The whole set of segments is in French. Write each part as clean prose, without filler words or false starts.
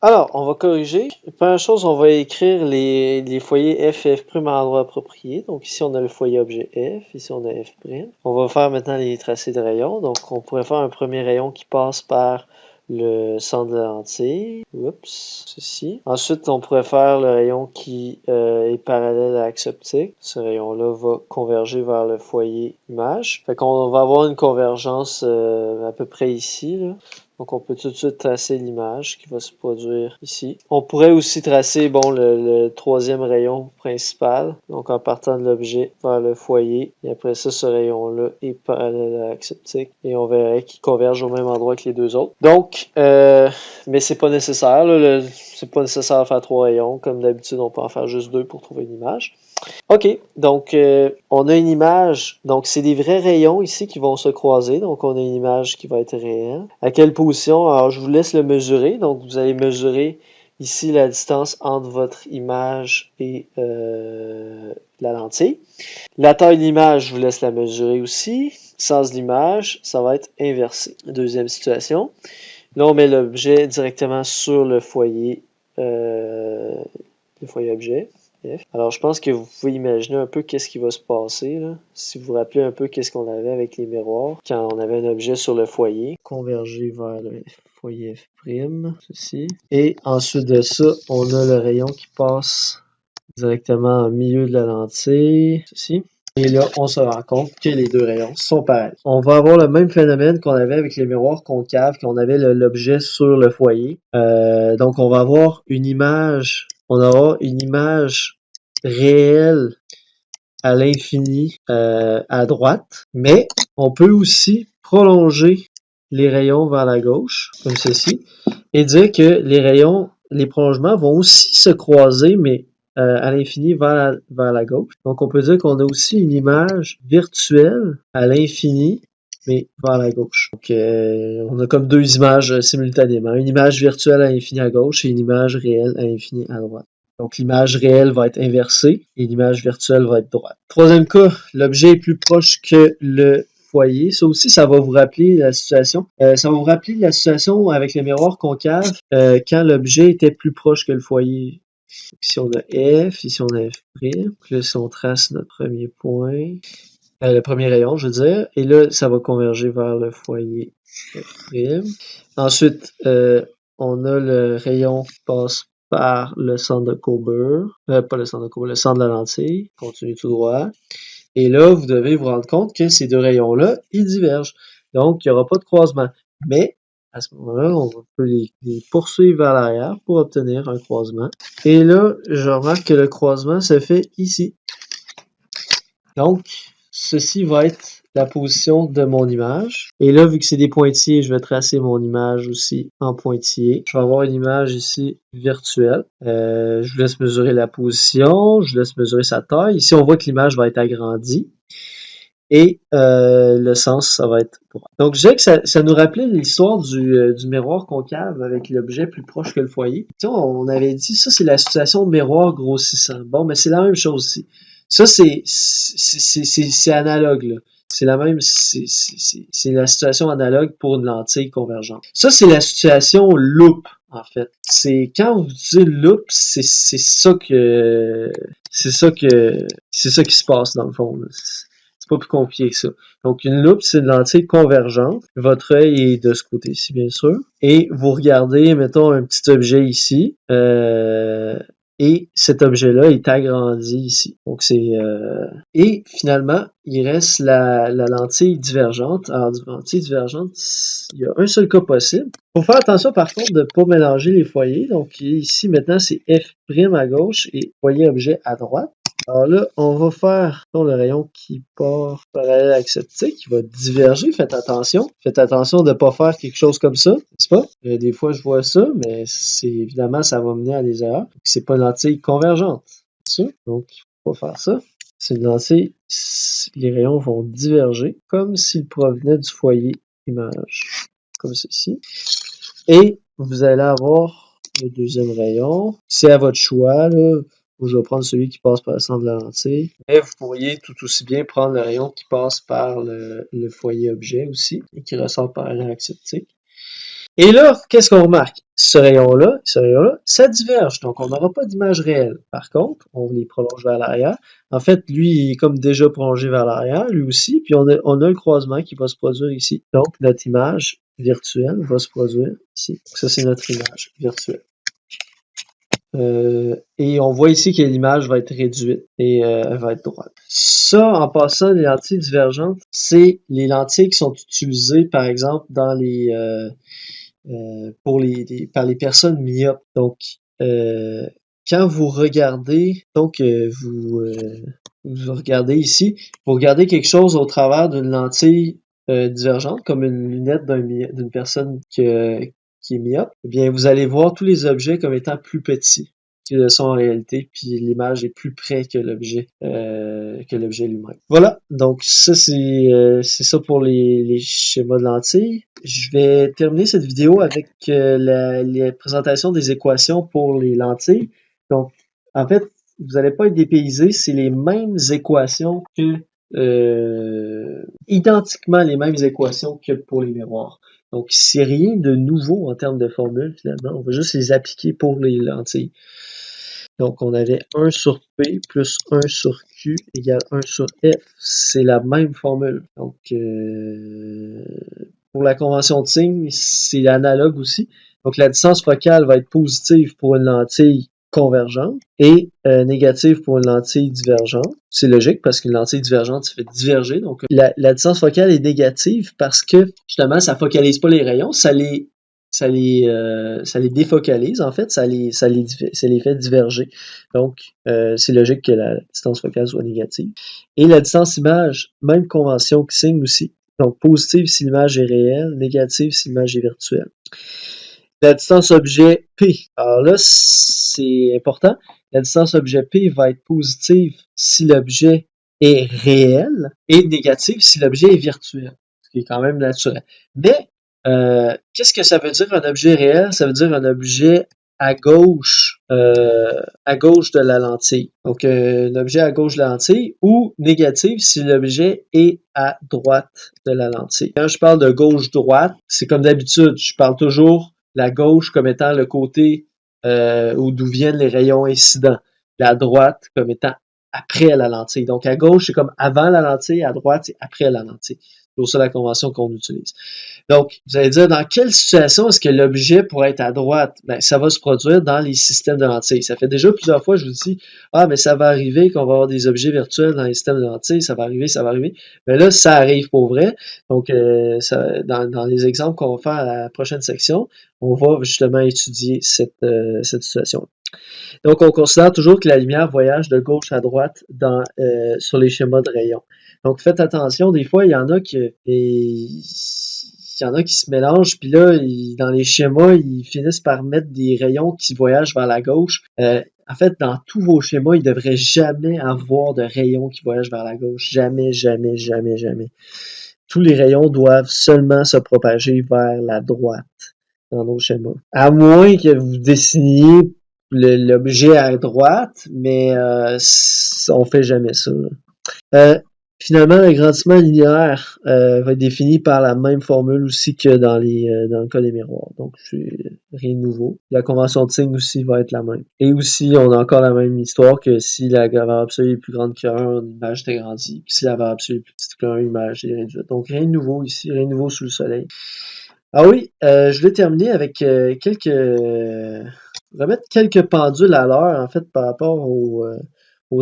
Alors, on va corriger. Première chose, on va écrire les foyers F et F' à l'endroit approprié. Donc ici, on a le foyer objet F, ici on a F'. On va faire maintenant les tracés de rayons. Donc on pourrait faire un premier rayon qui passe par le centre de la lentille. Oups, ceci. Ensuite, on pourrait faire le rayon qui est parallèle à l'axe optique. Ce rayon-là va converger vers le foyer image. Fait qu'on va avoir une convergence à peu près ici, là. Donc, on peut tout de suite tracer l'image qui va se produire ici. On pourrait aussi tracer, bon, le troisième rayon principal. Donc, en partant de l'objet vers le foyer. Et après ça, ce rayon-là est parallèle à l'axe optique. Et on verrait qu'il converge au même endroit que les deux autres. Donc, mais c'est pas nécessaire, là, c'est pas nécessaire de faire 3 rayons. Comme d'habitude, on peut en faire juste 2 pour trouver une image. OK, donc on a une image, donc c'est des vrais rayons ici qui vont se croiser, donc on a une image qui va être réelle. À quelle position? Alors je vous laisse le mesurer, donc vous allez mesurer ici la distance entre votre image et la lentille. La taille de l'image, je vous laisse la mesurer aussi. Sens de l'image, ça va être inversé. Deuxième situation, là on met l'objet directement sur le foyer objet. Alors, je pense que vous pouvez imaginer un peu qu'est-ce qui va se passer, là. Si vous vous rappelez un peu qu'est-ce qu'on avait avec les miroirs, quand on avait un objet sur le foyer, converger vers le foyer F', ceci. Et ensuite de ça, on a le rayon qui passe directement au milieu de la lentille, ceci. Et là, on se rend compte que les deux rayons sont pareils. On va avoir le même phénomène qu'on avait avec les miroirs concaves, quand on avait l'objet sur le foyer. Donc, on va avoir une image, réelle à l'infini à droite, mais on peut aussi prolonger les rayons vers la gauche, comme ceci, et dire que les prolongements vont aussi se croiser, mais à l'infini vers la gauche. Donc, on peut dire qu'on a aussi une image virtuelle à l'infini, mais vers la gauche. Donc, on a comme deux images simultanément. Une image virtuelle à l'infini à gauche et une image réelle à l'infini à droite. Donc, l'image réelle va être inversée et l'image virtuelle va être droite. Troisième cas, l'objet est plus proche que le foyer. Ça aussi, ça va vous rappeler la situation. Ça va vous rappeler la situation avec le miroir concave quand l'objet était plus proche que le foyer. Ici, on a F, ici, on a F'. Là, si on trace notre premier point, le premier rayon, je veux dire, et là, ça va converger vers le foyer F'. Ensuite, on a le rayon qui passe par le centre de courbure, pas le centre de courbure, le centre de la lentille, continue tout droit. Et là, vous devez vous rendre compte que ces deux rayons-là, ils divergent. Donc, il n'y aura pas de croisement. Mais, à ce moment-là, on peut les poursuivre vers l'arrière pour obtenir un croisement. Et là, je remarque que le croisement se fait ici. Donc, ceci va être la position de mon image. Et là, vu que c'est des pointillés, je vais tracer mon image aussi en pointillé. Je vais avoir une image ici virtuelle. Je vous laisse mesurer la position, je vous laisse mesurer sa taille. Ici, on voit que l'image va être agrandie. Et le sens, ça va être droit. Donc, je dirais que ça nous rappelait l'histoire du miroir concave avec l'objet plus proche que le foyer. Tu sais, on avait dit, ça, c'est la situation de miroir grossissant. Bon, mais c'est la même chose ici. Ça, c'est analogue, là. C'est la même, c'est la situation analogue pour une lentille convergente. Ça, c'est la situation loupe, en fait. C'est quand vous dites loupe, c'est ça qui se passe dans le fond, là. C'est pas plus compliqué que ça. Donc, une loupe, c'est une lentille convergente. Votre œil est de ce côté-ci, bien sûr. Et vous regardez, mettons, un petit objet ici. Et cet objet-là est agrandi ici. Donc, et finalement, il reste la lentille divergente. Alors, lentille divergente, il y a un seul cas possible. Il faut faire attention, par contre, de ne pas mélanger les foyers. Donc, ici, maintenant, c'est F' à gauche et foyer objet à droite. Alors là, on va faire le rayon qui part parallèle à l'axe optique, qui va diverger. Faites attention. Faites attention de ne pas faire quelque chose comme ça, n'est-ce pas? Des fois, je vois ça, mais évidemment, ça va mener à des erreurs. C'est pas une lentille convergente. C'est ça? Donc, il faut pas faire ça. C'est une lentille, les rayons vont diverger comme s'ils provenaient du foyer image. Comme ceci. Et vous allez avoir le deuxième rayon. C'est à votre choix, là. Je vais prendre celui qui passe par le centre de la lentille. Mais vous pourriez tout aussi bien prendre le rayon qui passe par le foyer objet aussi et qui ressort par l'axe optique. Et là, qu'est-ce qu'on remarque? Ce rayon-là, ça diverge. Donc, on n'aura pas d'image réelle. Par contre, on les prolonge vers l'arrière. En fait, lui, il est comme déjà prolongé vers l'arrière, lui aussi. Puis, on a le croisement qui va se produire ici. Donc, notre image virtuelle va se produire ici. Donc, ça, c'est notre image virtuelle. Et on voit ici que l'image va être réduite et elle va être droite. Ça, en passant, les lentilles divergentes, c'est les lentilles qui sont utilisées, par exemple, dans par les personnes myopes. Donc, quand vous regardez, vous regardez ici, vous regardez quelque chose au travers d'une lentille divergente, comme une lunette d'une personne qui est myope, eh bien, vous allez voir tous les objets comme étant plus petits qu'ils le sont en réalité, puis l'image est plus près que l'objet lui-même. Voilà, donc ça c'est ça pour les schémas de lentilles. Je vais terminer cette vidéo avec la présentation des équations pour les lentilles. Donc, en fait, vous n'allez pas être dépaysé, c'est les mêmes équations identiquement les mêmes équations que pour les miroirs. Donc, c'est rien de nouveau en termes de formules, finalement. On va juste les appliquer pour les lentilles. Donc, on avait 1 sur P plus 1 sur Q égale 1 sur F. C'est la même formule. Donc, pour la convention de signe, c'est analogue aussi. Donc, la distance focale va être positive pour une lentille convergente et négative pour une lentille divergente. C'est logique parce qu'une lentille divergente, ça fait diverger. Donc, la distance focale est négative parce que, justement, ça focalise pas les rayons, ça les défocalise, en fait, ça les fait diverger. Donc, c'est logique que la distance focale soit négative. Et la distance image, même convention que signe aussi. Donc, positive si l'image est réelle, négative si l'image est virtuelle. La distance objet P. Alors là, c'est important. La distance objet P va être positive si l'objet est réel et négative si l'objet est virtuel, ce qui est quand même naturel. Mais, qu'est-ce que ça veut dire un objet réel? Ça veut dire un objet à gauche de la lentille. Donc, un objet à gauche de la lentille ou négatif si l'objet est à droite de la lentille. Quand je parle de gauche-droite, c'est comme d'habitude, je parle toujours la gauche comme étant le côté d'où viennent les rayons incidents. La droite comme étant après la lentille. Donc, à gauche, c'est comme avant la lentille, à droite, c'est après la lentille. C'est pour ça la convention qu'on utilise. Donc, vous allez dire, dans quelle situation est-ce que l'objet pourrait être à droite? Ben, ça va se produire dans les systèmes de lentilles. Ça fait déjà plusieurs fois, je vous dis, mais ça va arriver qu'on va avoir des objets virtuels dans les systèmes de lentilles, ça va arriver, ça va arriver. Mais là, ça arrive pour vrai. Donc, dans les exemples qu'on va faire à la prochaine section, on va justement étudier cette situation. Donc, on considère toujours que la lumière voyage de gauche à droite sur les schémas de rayons. Donc, faites attention, des fois, il y en a qui se mélangent, puis là, dans les schémas, ils finissent par mettre des rayons qui voyagent vers la gauche. En fait, dans tous vos schémas, il ne devrait jamais avoir de rayons qui voyagent vers la gauche. Jamais, jamais, jamais, jamais. Tous les rayons doivent seulement se propager vers la droite dans nos schémas. À moins que vous dessiniez l'objet à droite, mais on fait jamais ça. Finalement, l'agrandissement linéaire va être défini par la même formule aussi que dans le cas des miroirs. Donc, c'est rien de nouveau. La convention de signe aussi va être la même. Et aussi, on a encore la même histoire que si la valeur absolue est plus grande que1, l'image est agrandie. Puis si la valeur absolue est plus petite que1, l'image est réduite. Donc, rien de nouveau ici, rien de nouveau sous le soleil. Ah oui, je vais terminer avec remettre quelques pendules à l'heure, en fait, par rapport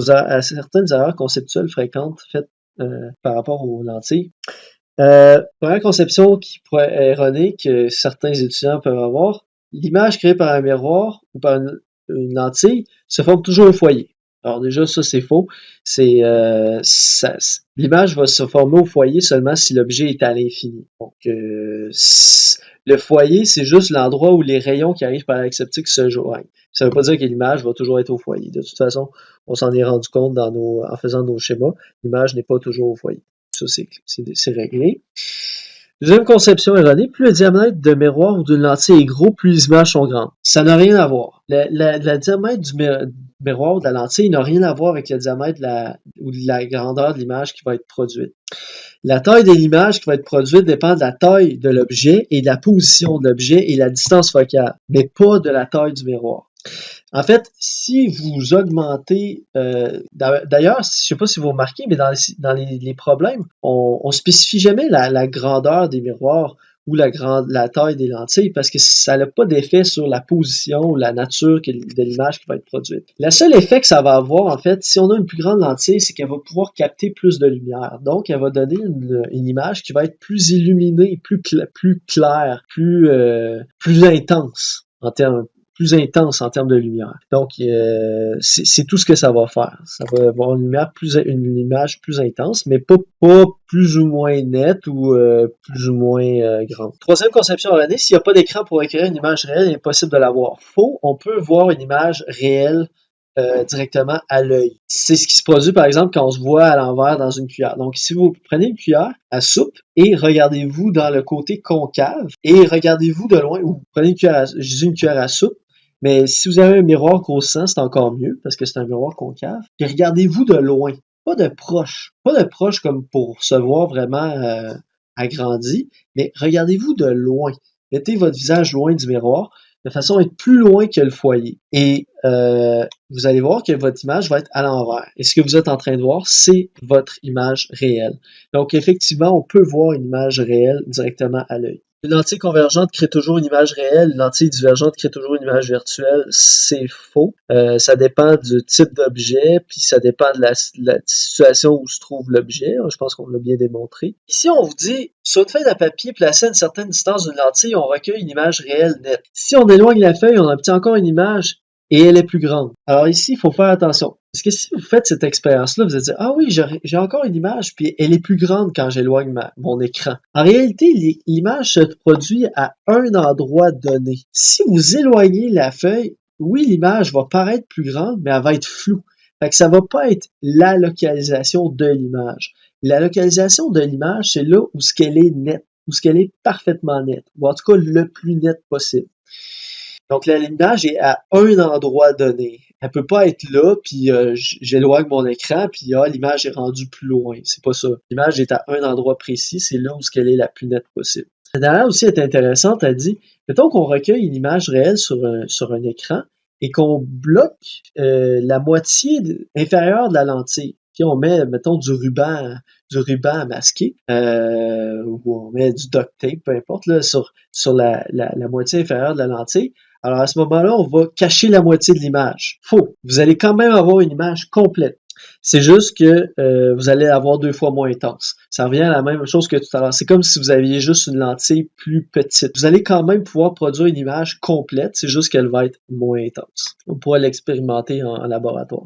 à certaines erreurs conceptuelles fréquentes faites par rapport aux lentilles. Première conception qui pourrait être erronée que certains étudiants peuvent avoir, l'image créée par un miroir ou par une lentille se forme toujours au foyer. Alors déjà, ça c'est faux. L'image va se former au foyer seulement si l'objet est à l'infini. Donc, le foyer, c'est juste l'endroit où les rayons qui arrivent par l'axe optique se joignent. Ça ne veut pas dire que l'image va toujours être au foyer. De toute façon, on s'en est rendu compte en faisant nos schémas. L'image n'est pas toujours au foyer. Ça, c'est réglé. Deuxième conception erronée, plus le diamètre de miroir ou d'une lentille est gros, plus les images sont grandes. Ça n'a rien à voir. Le diamètre du miroir ou de la lentille n'a rien à voir avec le diamètre ou de la grandeur de l'image qui va être produite. La taille de l'image qui va être produite dépend de la taille de l'objet et de la position de l'objet et la distance focale, mais pas de la taille du miroir. En fait, si vous augmentez, d'ailleurs, je sais pas si vous remarquez, mais dans les problèmes, on spécifie jamais la grandeur des miroirs ou la taille des lentilles parce que ça n'a pas d'effet sur la position ou la nature de l'image qui va être produite. Le seul effet que ça va avoir, en fait, si on a une plus grande lentille, c'est qu'elle va pouvoir capter plus de lumière. Donc, elle va donner une image qui va être plus illuminée, plus claire, plus intense en termes plus intense en termes de lumière. Donc, c'est tout ce que ça va faire. Ça va avoir une image plus intense, mais pas plus ou moins nette ou plus ou moins grande. Troisième conception erronée, s'il n'y a pas d'écran pour acquérir une image réelle, il est impossible de l'avoir. Faux, on peut voir une image réelle directement à l'œil. C'est ce qui se produit, par exemple, quand on se voit à l'envers dans une cuillère. Donc, si vous prenez une cuillère à soupe et regardez-vous dans le côté concave et regardez-vous de loin, ou vous prenez une cuillère à soupe, mais si vous avez un miroir grossissant, c'est encore mieux parce que c'est un miroir concave. Puis regardez-vous de loin, pas de proche. Pas de proche comme pour se voir vraiment agrandi, mais regardez-vous de loin. Mettez votre visage loin du miroir de façon à être plus loin que le foyer. Et vous allez voir que votre image va être à l'envers. Et ce que vous êtes en train de voir, c'est votre image réelle. Donc effectivement, on peut voir une image réelle directement à l'œil. Une lentille convergente crée toujours une image réelle, une lentille divergente crée toujours une image virtuelle. C'est faux. Ça dépend du type d'objet, puis ça dépend de la situation où se trouve l'objet. Je pense qu'on l'a bien démontré. Ici, on vous dit, sur une feuille de papier placée à une certaine distance d'une lentille, on recueille une image réelle nette. Si on éloigne la feuille, on obtient encore une image et elle est plus grande. Alors ici, il faut faire attention. Parce que si vous faites cette expérience-là, vous allez dire, ah oui, j'ai encore une image, puis elle est plus grande quand j'éloigne mon écran. En réalité, l'image se produit à un endroit donné. Si vous éloignez la feuille, oui, l'image va paraître plus grande, mais elle va être floue. Fait que ça va pas être la localisation de l'image. La localisation de l'image, c'est là où ce qu'elle est nette, où ce qu'elle est parfaitement nette, ou en tout cas le plus net possible. Donc, l'image est à un endroit donné. Elle peut pas être là, puis j'éloigne mon écran, puis l'image est rendue plus loin. C'est pas ça. L'image est à un endroit précis, c'est là où ce qu'elle est la plus nette possible. La dernière aussi est intéressante, elle dit, mettons qu'on recueille une image réelle sur un écran et qu'on bloque la moitié inférieure de la lentille. Puis on met, mettons, du ruban à masquer, ou on met du duct tape, peu importe, là, sur la moitié inférieure de la lentille. Alors à ce moment-là, on va cacher la moitié de l'image. Faux. Vous allez quand même avoir une image complète. C'est juste que vous allez avoir 2 fois moins intense. Ça revient à la même chose que tout à l'heure. C'est comme si vous aviez juste une lentille plus petite. Vous allez quand même pouvoir produire une image complète, c'est juste qu'elle va être moins intense. On pourra l'expérimenter en laboratoire.